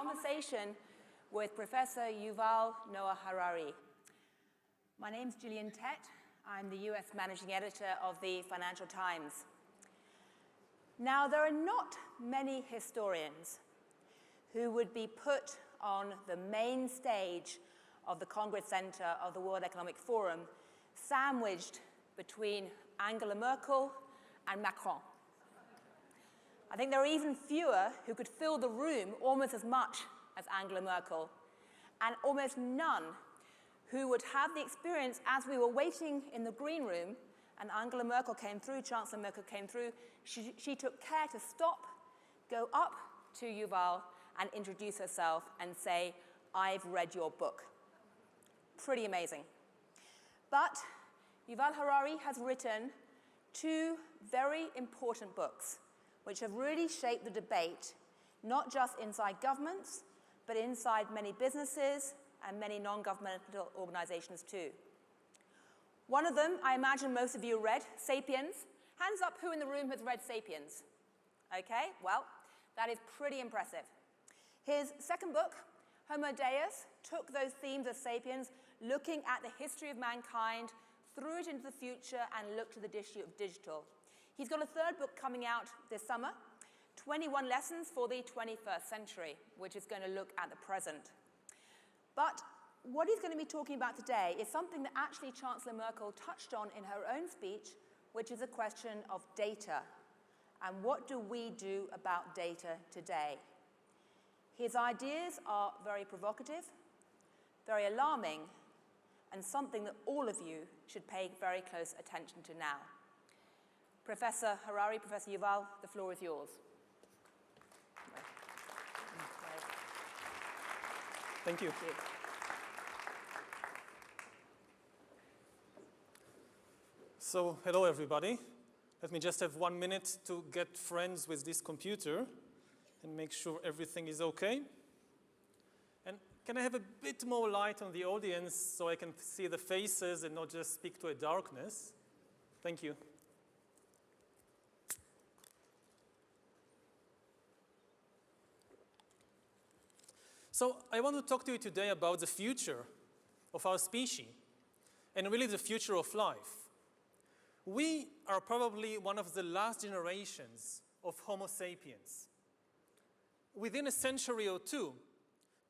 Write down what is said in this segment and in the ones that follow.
conversation with Professor Yuval Noah Harari. My name's Gillian Tett. I'm the US Managing Editor of the Financial Times. Now, there are not many historians who would be put on the main stage of the Congress Center of the World Economic Forum, sandwiched between Angela Merkel and Macron. I think there are even fewer who could fill the room almost as much as Angela Merkel, and almost none who would have the experience as we were waiting in the green room and Angela Merkel came through, Chancellor Merkel came through, she took care to stop, go up to Yuval and introduce herself and say, "I've read your book." Pretty amazing. But Yuval Harari has written two very important books which have really shaped the debate, not just inside governments, but inside many businesses and many non-governmental organizations too. One of them, I imagine most of you read, Sapiens. Hands up who in the room has read Sapiens? Okay, well, that is pretty impressive. His second book, Homo Deus, took those themes of Sapiens, looking at the history of mankind, threw it into the future, and looked at the issue of digital. He's got a third book coming out this summer, 21 Lessons for the 21st Century, which is going to look at the present. But what he's going to be talking about today is something that actually Chancellor Merkel touched on in her own speech, which is a question of data. And what do we do about data today? His ideas are very provocative, very alarming, and something that all of you should pay very close attention to now. Professor Harari, Professor Yuval, the floor is yours. Thank you. Thank you. So, hello everybody. Let me just have 1 minute to get friends with this computer and make sure everything is okay. And can I have a bit more light on the audience so I can see the faces and not just speak to a darkness? Thank you. So I want to talk to you today about the future of our species and really the future of life. We are probably one of the last generations of Homo sapiens. Within a century or two,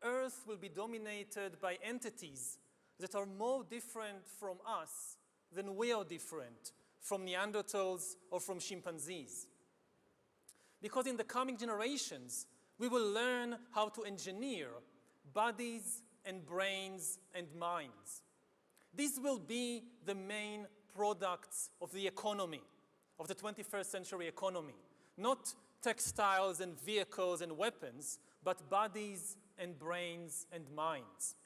Earth will be dominated by entities that are more different from us than we are different from Neanderthals or from chimpanzees. Because in the coming generations, we will learn how to engineer bodies and brains and minds. These will be the main products of the economy, of the 21st century economy. Not textiles and vehicles and weapons, but bodies and brains and minds.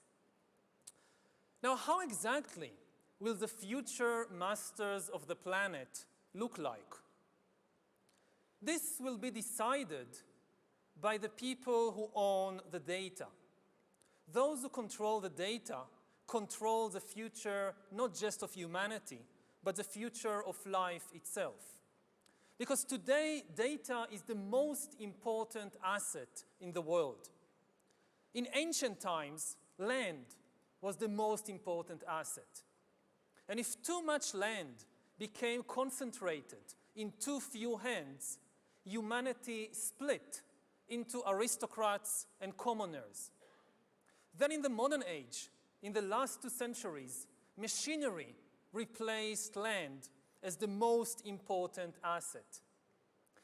Now, how exactly will the future masters of the planet look like? This will be decided by the people who own the data. Those who control the data control the future not just of humanity, but the future of life itself. Because today, data is the most important asset in the world. In ancient times, land was the most important asset. And if too much land became concentrated in too few hands, humanity split into aristocrats and commoners. Then in the modern age, in the last 2 centuries, machinery replaced land as the most important asset.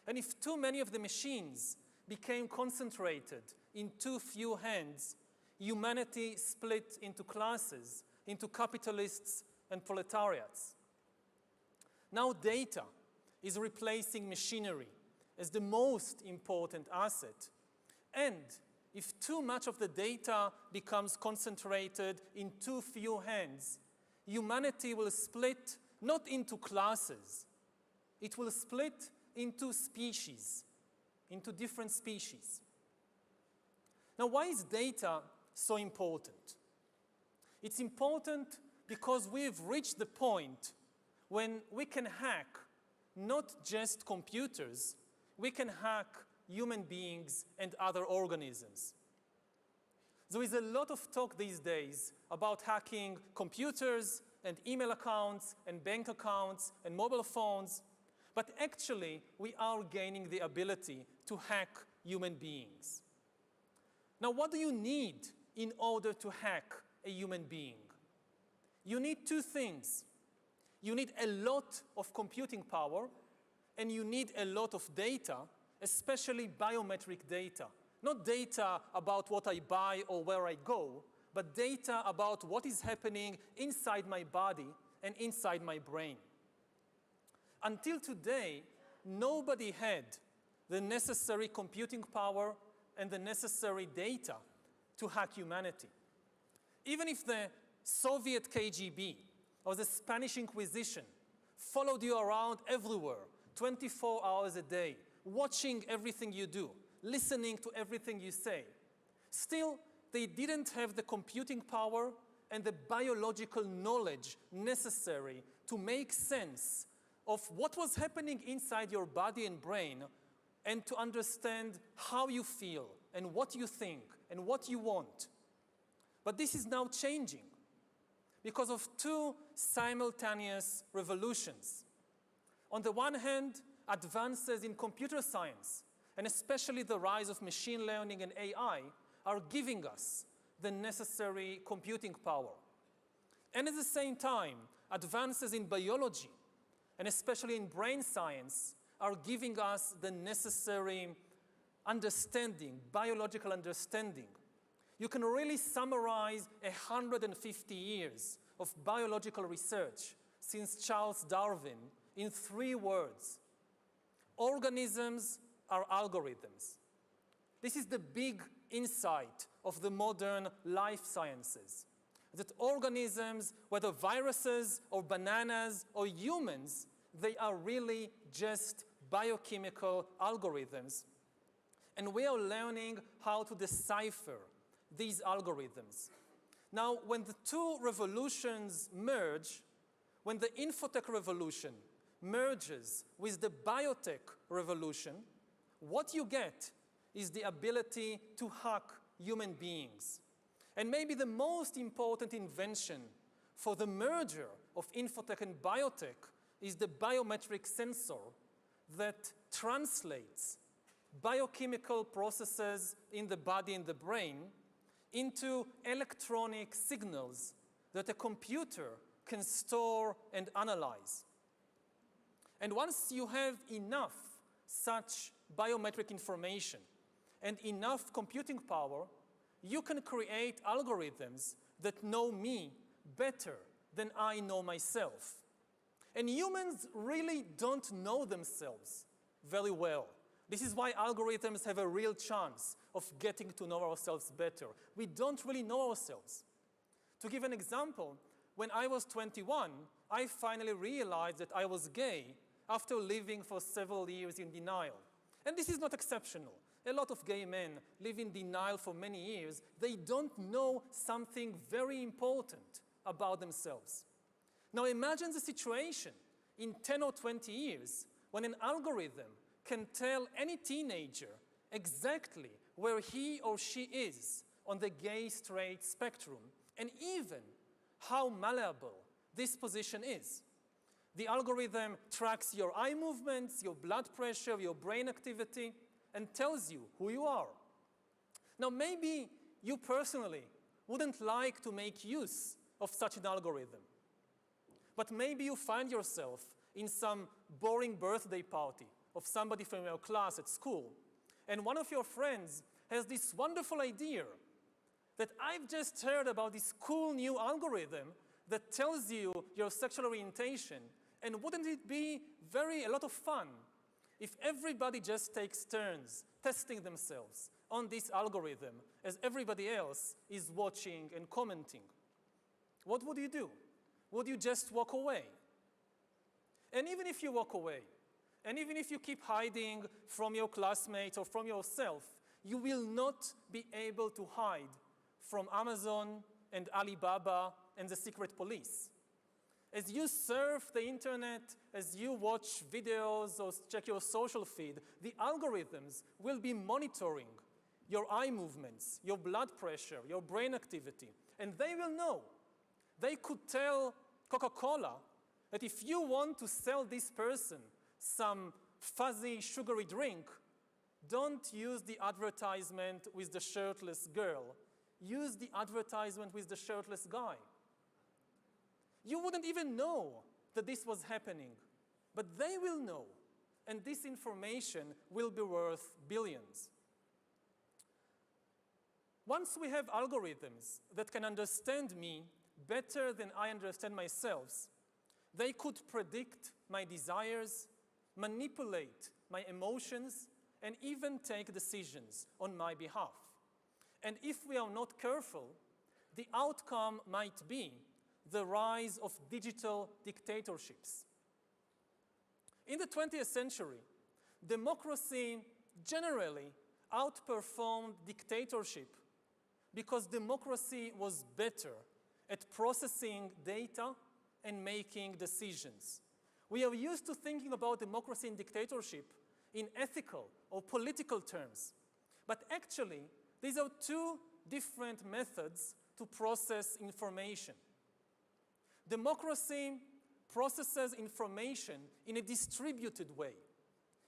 And if too many of the machines became concentrated in too few hands, humanity split into classes, into capitalists and proletariats. Now data is replacing machinery as the most important asset. And if too much of the data becomes concentrated in too few hands, humanity will split not into classes. It will split into species, into different species. Now, why is data so important? It's important because we've reached the point when we can hack not just computers, we can hack human beings and other organisms. There is a lot of talk these days about hacking computers and email accounts and bank accounts and mobile phones, but actually we are gaining the ability to hack human beings. Now, what do you need in order to hack a human being? You need two things. You need a lot of computing power, and you need a lot of data, especially biometric data. Not data about what I buy or where I go, but data about what is happening inside my body and inside my brain. Until today, nobody had the necessary computing power and the necessary data to hack humanity. Even if the Soviet KGB or the Spanish Inquisition followed you around everywhere, 24 hours a day, watching everything you do, listening to everything you say, still, they didn't have the computing power and the biological knowledge necessary to make sense of what was happening inside your body and brain and to understand how you feel and what you think and what you want. But this is now changing because of two simultaneous revolutions. On the one hand, advances in computer science, and especially the rise of machine learning and AI, are giving us the necessary computing power. And at the same time, advances in biology, and especially in brain science, are giving us the necessary understanding, biological understanding. You can really summarize 150 years of biological research since Charles Darwin in 3 words. Organisms are algorithms. This is the big insight of the modern life sciences, that organisms, whether viruses or bananas or humans, they are really just biochemical algorithms. And we are learning how to decipher these algorithms. Now, when the two revolutions merge, when the infotech revolution merges with the biotech revolution, what you get is the ability to hack human beings. And maybe the most important invention for the merger of infotech and biotech is the biometric sensor that translates biochemical processes in the body and the brain into electronic signals that a computer can store and analyze. And once you have enough such biometric information and enough computing power, you can create algorithms that know me better than I know myself. And humans really don't know themselves very well. This is why algorithms have a real chance of getting to know ourselves better. We don't really know ourselves. To give an example, when I was 21, I finally realized that I was gay after living for several years in denial. And this is not exceptional. A lot of gay men live in denial for many years. They don't know something very important about themselves. Now imagine the situation in 10 or 20 years when an algorithm can tell any teenager exactly where he or she is on the gay-straight spectrum, and even how malleable this position is. The algorithm tracks your eye movements, your blood pressure, your brain activity, and tells you who you are. Now, maybe you personally wouldn't like to make use of such an algorithm, but maybe you find yourself in some boring birthday party of somebody from your class at school, and one of your friends has this wonderful idea that I've just heard about this cool new algorithm that tells you your sexual orientation, and wouldn't it be a lot of fun if everybody just takes turns testing themselves on this algorithm as everybody else is watching and commenting? What would you do? Would you just walk away? And even if you walk away, and even if you keep hiding from your classmates or from yourself, you will not be able to hide from Amazon and Alibaba and the secret police. As you surf the internet, as you watch videos or check your social feed, the algorithms will be monitoring your eye movements, your blood pressure, your brain activity, and they will know. They could tell Coca-Cola that if you want to sell this person some fuzzy, sugary drink, don't use the advertisement with the shirtless girl. Use the advertisement with the shirtless guy. You wouldn't even know that this was happening, but they will know, and this information will be worth billions. Once we have algorithms that can understand me better than I understand myself, they could predict my desires, manipulate my emotions, and even take decisions on my behalf. And if we are not careful, the outcome might be the rise of digital dictatorships. In the 20th century, democracy generally outperformed dictatorship because democracy was better at processing data and making decisions. We are used to thinking about democracy and dictatorship in ethical or political terms, but actually, these are two different methods to process information. Democracy processes information in a distributed way.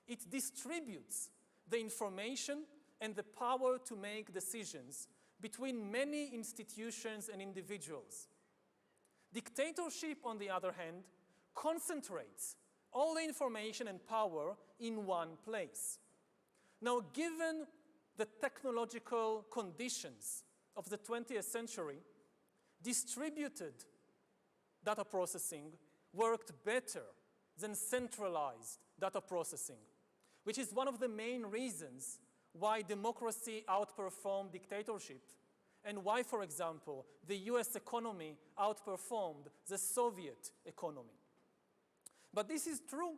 It distributes the information and the power to make decisions between many institutions and individuals. Dictatorship, on the other hand, concentrates all the information and power in one place. Now, given the technological conditions of the 20th century, distributed data processing worked better than centralized data processing, which is one of the main reasons why democracy outperformed dictatorship and why, for example, the US economy outperformed the Soviet economy. But this is true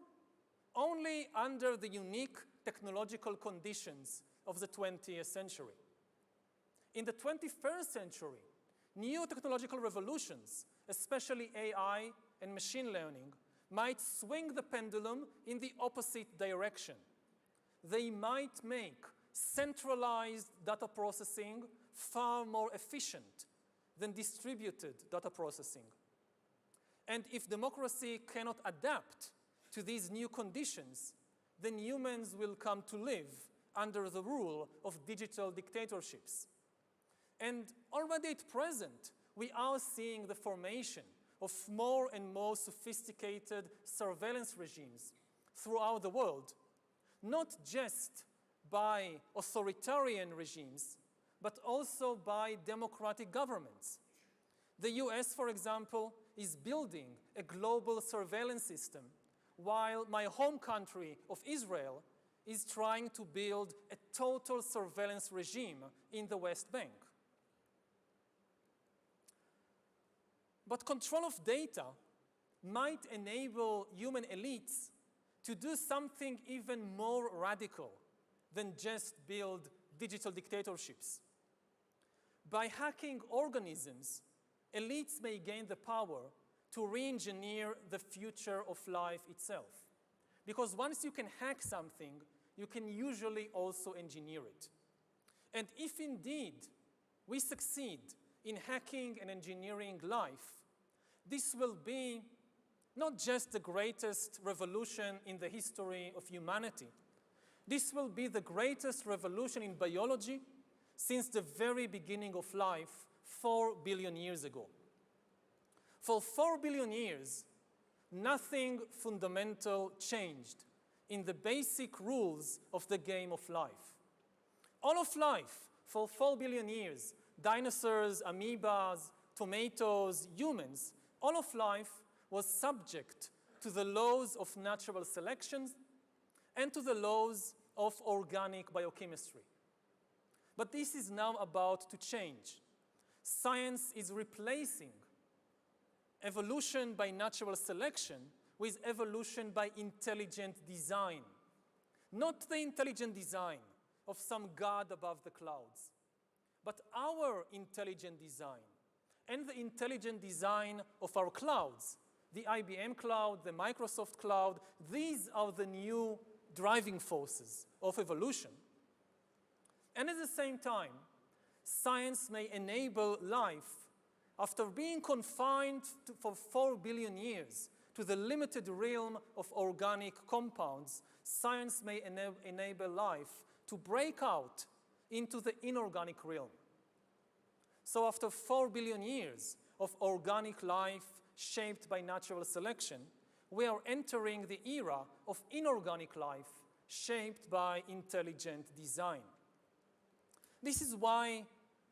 only under the unique technological conditions of the 20th century. In the 21st century, new technological revolutions, especially AI and machine learning, might swing the pendulum in the opposite direction. They might make centralized data processing far more efficient than distributed data processing. And if democracy cannot adapt to these new conditions, then humans will come to live under the rule of digital dictatorships. And already at present, we are seeing the formation of more and more sophisticated surveillance regimes throughout the world, not just by authoritarian regimes, but also by democratic governments. The US, for example, is building a global surveillance system, while my home country of Israel is trying to build a total surveillance regime in the West Bank. But control of data might enable human elites to do something even more radical than just build digital dictatorships. By hacking organisms, elites may gain the power to re-engineer the future of life itself. Because once you can hack something, you can usually also engineer it. And if indeed we succeed in hacking and engineering life, this will be not just the greatest revolution in the history of humanity. This will be the greatest revolution in biology since the very beginning of life 4 billion years ago. For 4 billion years, nothing fundamental changed in the basic rules of the game of life. All of life, for 4 billion years, dinosaurs, amoebas, tomatoes, humans, all of life was subject to the laws of natural selection and to the laws of organic biochemistry. But this is now about to change. Science is replacing evolution by natural selection with evolution by intelligent design. Not the intelligent design of some god above the clouds, but our intelligent design and the intelligent design of our clouds, the IBM cloud, the Microsoft cloud. These are the new driving forces of evolution. And at the same time, science may enable life after being confined for 4 billion years to the limited realm of organic compounds. Science may enable life to break out into the inorganic realm. So after 4 billion years of organic life shaped by natural selection, we are entering the era of inorganic life shaped by intelligent design. This is why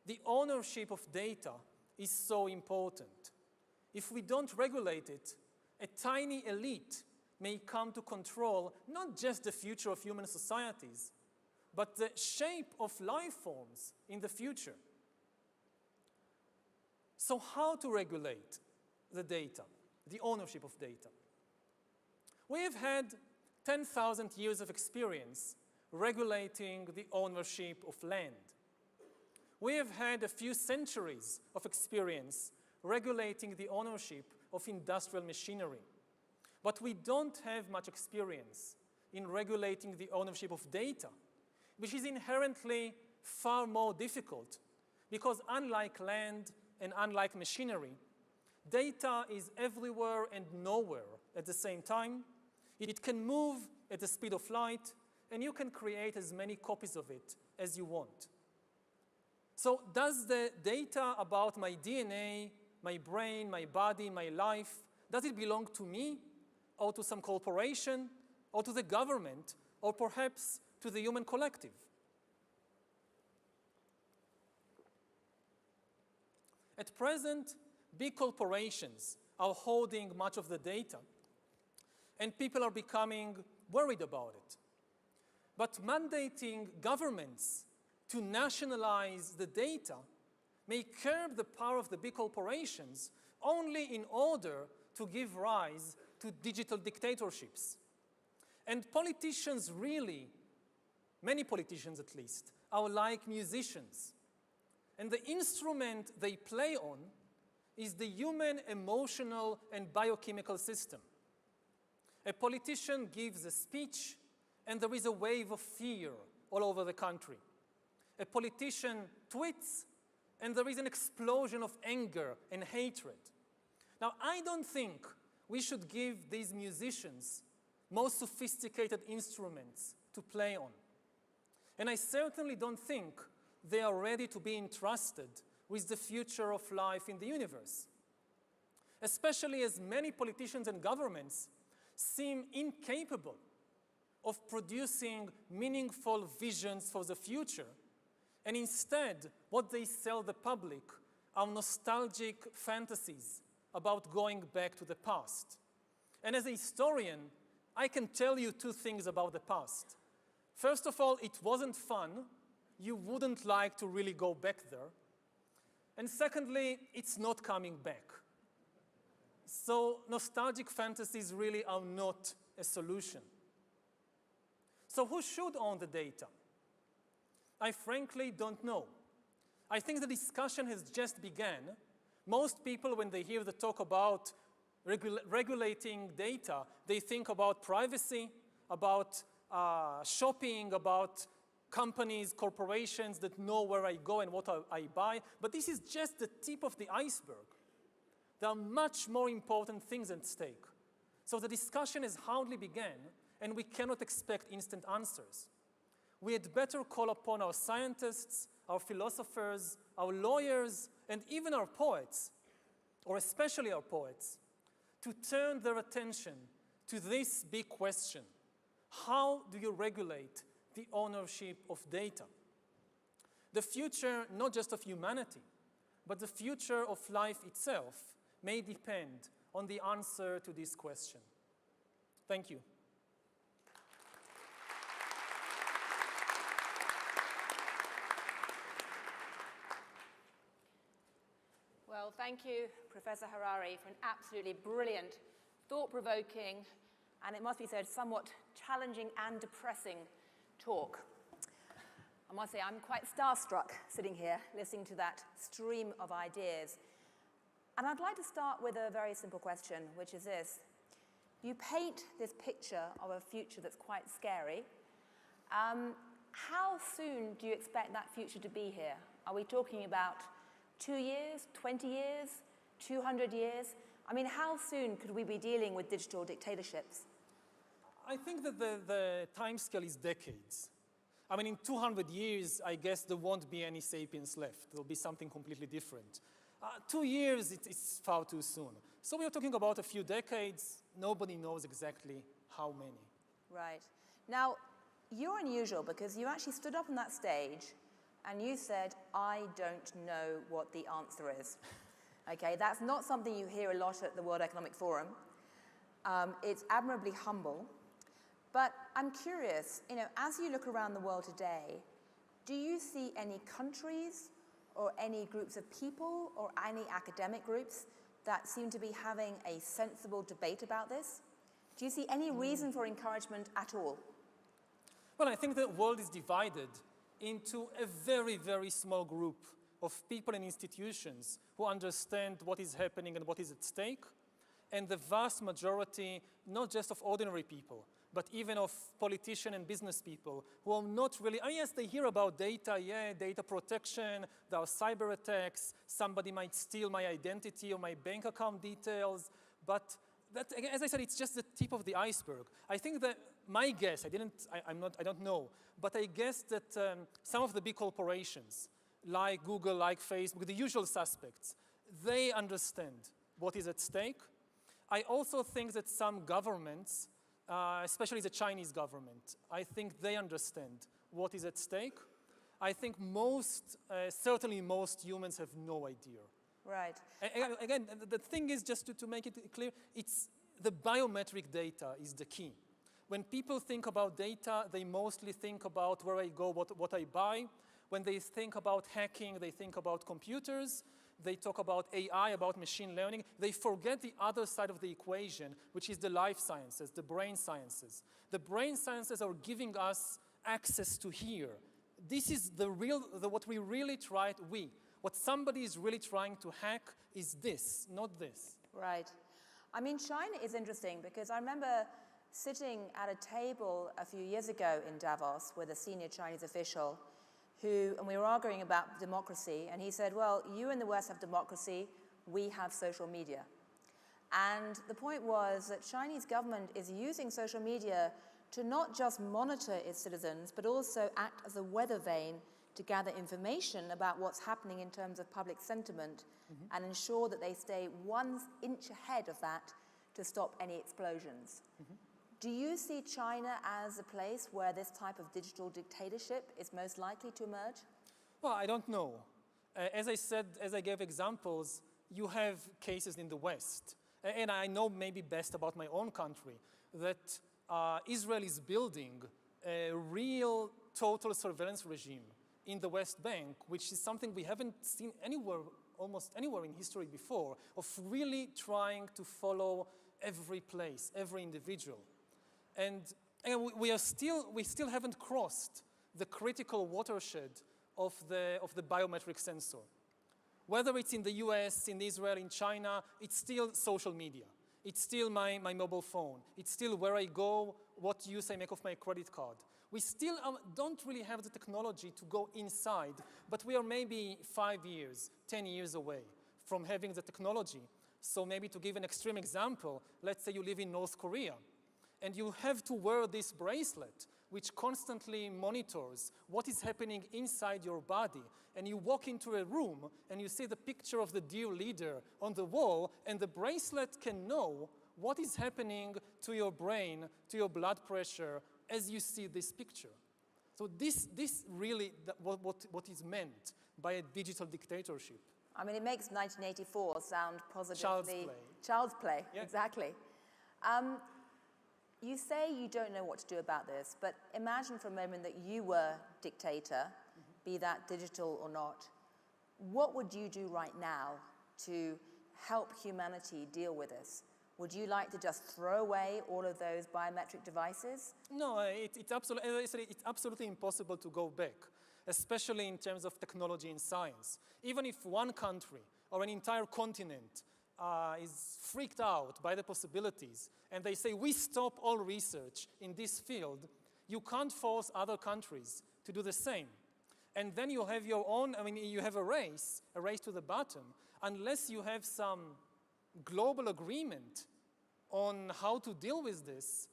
the ownership of data is so important. If we don't regulate it, a tiny elite may come to control not just the future of human societies, but the shape of life forms in the future. So how to regulate the data, the ownership of data? We have had 10,000 years of experience regulating the ownership of land. We have had a few centuries of experience regulating the ownership of industrial machinery. But we don't have much experience in regulating the ownership of data, which is inherently far more difficult because unlike land and unlike machinery, data is everywhere and nowhere at the same time. It can move at the speed of light, and you can create as many copies of it as you want. So does the data about my DNA, my brain, my body, my life, does it belong to me, or to some corporation, or to the government, or perhaps to the human collective? At present, big corporations are holding much of the data, and people are becoming worried about it. But mandating governments to nationalize the data may curb the power of the big corporations only in order to give rise to digital dictatorships. And politicians really, many politicians at least, are like musicians. And the instrument they play on is the human emotional and biochemical system. A politician gives a speech, and there is a wave of fear all over the country. A politician tweets, and there is an explosion of anger and hatred. Now, I don't think we should give these musicians most sophisticated instruments to play on. And I certainly don't think they are ready to be entrusted with the future of life in the universe, especially as many politicians and governments seem incapable of producing meaningful visions for the future, and instead, what they sell the public are nostalgic fantasies about going back to the past. And as a historian, I can tell you two things about the past. First of all, it wasn't fun. You wouldn't like to really go back there. And secondly, it's not coming back. So nostalgic fantasies really are not a solution. So who should own the data? I frankly don't know. I think the discussion has just begun. Most people, when they hear the talk about regulating data, they think about privacy, about shopping, about companies, corporations that know where I go and what I buy. But this is just the tip of the iceberg. There are much more important things at stake. So the discussion has hardly begun, and we cannot expect instant answers. We had better call upon our scientists, our philosophers, our lawyers, and even our poets, or especially our poets, to turn their attention to this big question. How do you regulate the ownership of data? The future, not just of humanity, but the future of life itself may depend on the answer to this question. Thank you. Well, thank you, Professor Harari, for an absolutely brilliant, thought-provoking, and it must be said, somewhat challenging and depressing talk. I must say, I'm quite starstruck sitting here, listening to that stream of ideas. And I'd like to start with a very simple question, which is this. You paint this picture of a future that's quite scary. how soon do you expect that future to be here? Are we talking about 2 years, 20 years, 200 years? I mean, how soon could we be dealing with digital dictatorships? I think that the time scale is decades. I mean, in 200 years, I guess there won't be any sapiens left. There'll be something completely different. 2 years, it's far too soon. So we are talking about a few decades. Nobody knows exactly how many. Right. Now, you're unusual because you actually stood up on that stage and you said, I don't know what the answer is. Okay, that's not something you hear a lot at the World Economic Forum. It's admirably humble. But I'm curious, as you look around the world today, do you see any countries or any groups of people or any academic groups that seem to be having a sensible debate about this? Do you see any reason for encouragement at all? Well, I think the world is divided into a very, very small group of people and institutions who understand what is happening and what is at stake, and the vast majority, not just of ordinary people, but even of politicians and business people who are not really, yes, they hear about data, data protection, there are cyber attacks, somebody might steal my identity or my bank account details, but that, as I said, it's just the tip of the iceberg. I think that my guess, I don't know, but I guess that some of the big corporations, like Google, like Facebook, the usual suspects, they understand what is at stake. I also think that some governments, especially the Chinese government, I think they understand what is at stake. I think certainly most humans have no idea. Right. Again, the thing is, just to make it clear, it's the biometric data is the key. When people think about data, they mostly think about where I go, what I buy. When they think about hacking, they think about computers. They talk about AI, about machine learning. They forget the other side of the equation, which is the life sciences, the brain sciences. The brain sciences are giving us access to here. This is what we really tried, what somebody is really trying to hack is this, not this. Right. I mean, China is interesting because I remember sitting at a table a few years ago in Davos with a senior Chinese official and we were arguing about democracy, and he said, well, you in the West have democracy, we have social media. And the point was that Chinese government is using social media to not just monitor its citizens, but also act as a weather vane to gather information about what's happening in terms of public sentiment and ensure that they stay 1 inch ahead of that to stop any explosions. Do you see China as a place where this type of digital dictatorship is most likely to emerge? Well, I don't know. As I said, as I gave examples, you have cases in the West. And I know maybe best about my own country, that Israel is building a real total surveillance regime in the West Bank, which is something we haven't seen anywhere, almost anywhere in history before, of really trying to follow every place, every individual. And we still haven't crossed the critical watershed of the biometric sensor. Whether it's in the US, in Israel, in China, it's still social media. It's still my mobile phone. It's still where I go, what use I make of my credit card. We still don't really have the technology to go inside, but we are maybe 5 years, 10 years away from having the technology. So maybe to give an extreme example, let's say you live in North Korea, and you have to wear this bracelet, which constantly monitors what is happening inside your body. And you walk into a room, and you see the picture of the dear leader on the wall, and the bracelet can know what is happening to your brain, to your blood pressure, as you see this picture. So this really, what is meant by a digital dictatorship. I mean, it makes 1984 sound positively... Child's play. Child's play, yeah. Exactly. You say you don't know what to do about this, but imagine for a moment that you were dictator, be that digital or not. What would you do right now to help humanity deal with this? Would you like to just throw away all of those biometric devices? No, it's absolutely, as I said, it's absolutely impossible to go back, especially in terms of technology and science. Even if one country or an entire continent is freaked out by the possibilities, and they say, we stop all research in this field, you can't force other countries to do the same. And then you have your own, you have a race to the bottom, unless you have some global agreement on how to deal with this,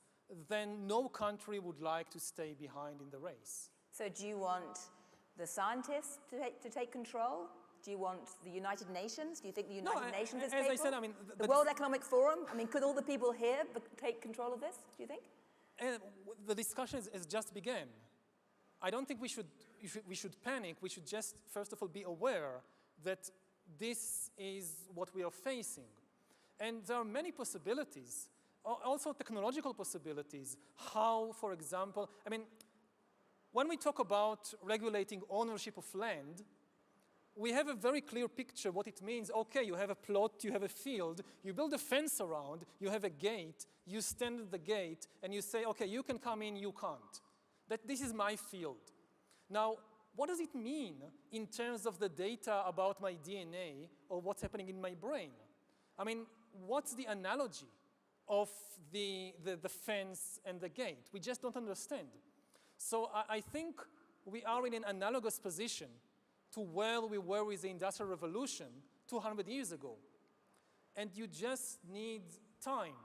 then no country would like to stay behind in the race. So do you want the scientists to take control? Do you want the United Nations? Do you think the United Nations is capable? As I said, the World Economic Forum? Could all the people here take control of this, do you think? The discussion has just begun. I don't think we should panic. We should just, first of all, be aware that this is what we are facing. And there are many possibilities, also technological possibilities. How, for example, when we talk about regulating ownership of land, we have a very clear picture what it means. Okay, you have a plot, you have a field, you build a fence around, you have a gate, you stand at the gate, and you say, okay, you can come in, you can't. This is my field. Now, what does it mean in terms of the data about my DNA or what's happening in my brain? What's the analogy of the fence and the gate? We just don't understand. So I think we are in an analogous position to where we were with the Industrial Revolution 200 years ago. And you just need time.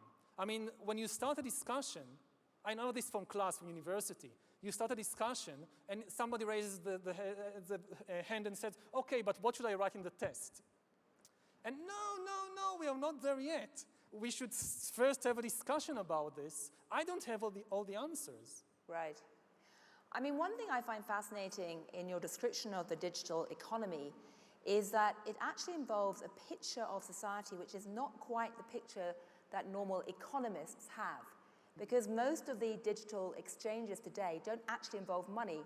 When you start a discussion, I know this from class, from university, you start a discussion and somebody raises the hand and says, okay, but what should I write in the test? And no, we are not there yet. We should first have a discussion about this. I don't have all the answers. Right. One thing I find fascinating in your description of the digital economy is that it actually involves a picture of society which is not quite the picture that normal economists have. Because most of the digital exchanges today don't actually involve money.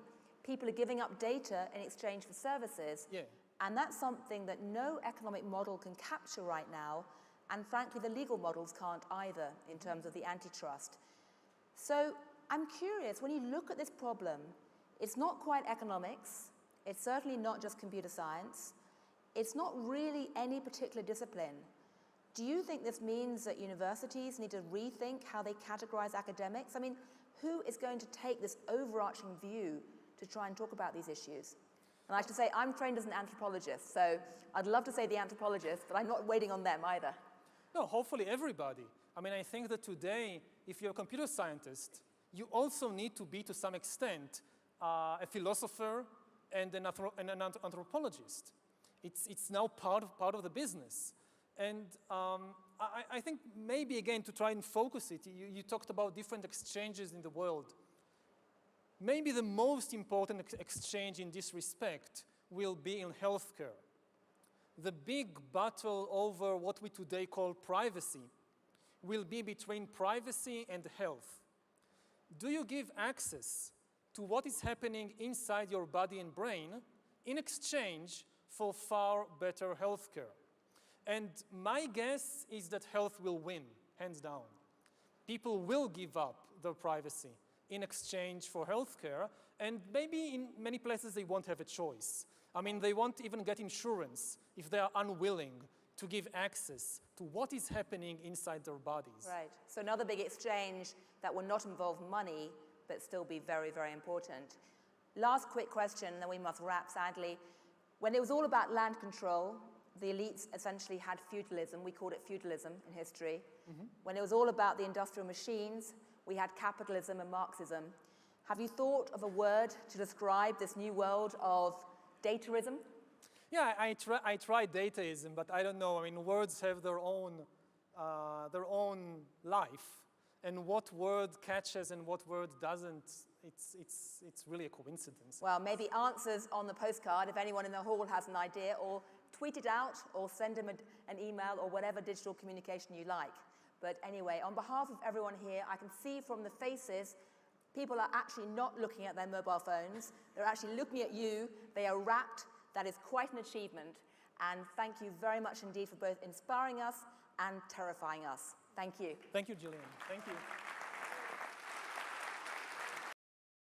People are giving up data in exchange for services. Yeah. And that's something that no economic model can capture right now. And frankly, the legal models can't either in terms of the antitrust. So I'm curious, when you look at this problem, it's not quite economics. It's certainly not just computer science. It's not really any particular discipline. Do you think this means that universities need to rethink how they categorize academics? Who is going to take this overarching view to try and talk about these issues? And I have to say, I'm trained as an anthropologist, so I'd love to say the anthropologist, but I'm not waiting on them either. No, hopefully everybody. I think that today, if you're a computer scientist, you also need to be, to some extent, a philosopher and an anthropologist. It's now part of the business. And I think maybe, again, to try and focus it, you talked about different exchanges in the world. Maybe the most important exchange in this respect will be in healthcare. The big battle over what we today call privacy will be between privacy and health. Do you give access to what is happening inside your body and brain in exchange for far better healthcare? And my guess is that health will win, hands down. People will give up their privacy in exchange for healthcare, and maybe in many places they won't have a choice. They won't even get insurance if they are unwilling to give access to what is happening inside their bodies. Right. So another big exchange that will not involve money, but still be very, very important. Last quick question, and then we must wrap, sadly. When it was all about land control, the elites essentially had feudalism. We called it feudalism in history. Mm-hmm. When it was all about the industrial machines, we had capitalism and Marxism. Have you thought of a word to describe this new world of dataism? Yeah, I tried dataism, but I don't know. Words have their own life, and what word catches and what word doesn't, it's really a coincidence. Well, maybe answers on the postcard if anyone in the hall has an idea, or tweet it out, or send them an email, or whatever digital communication you like. But anyway, on behalf of everyone here, I can see from the faces, people are actually not looking at their mobile phones. They're actually looking at you. They are rapt. That is quite an achievement. And thank you very much indeed for both inspiring us and terrifying us. Thank you. Thank you, Gillian. Thank you.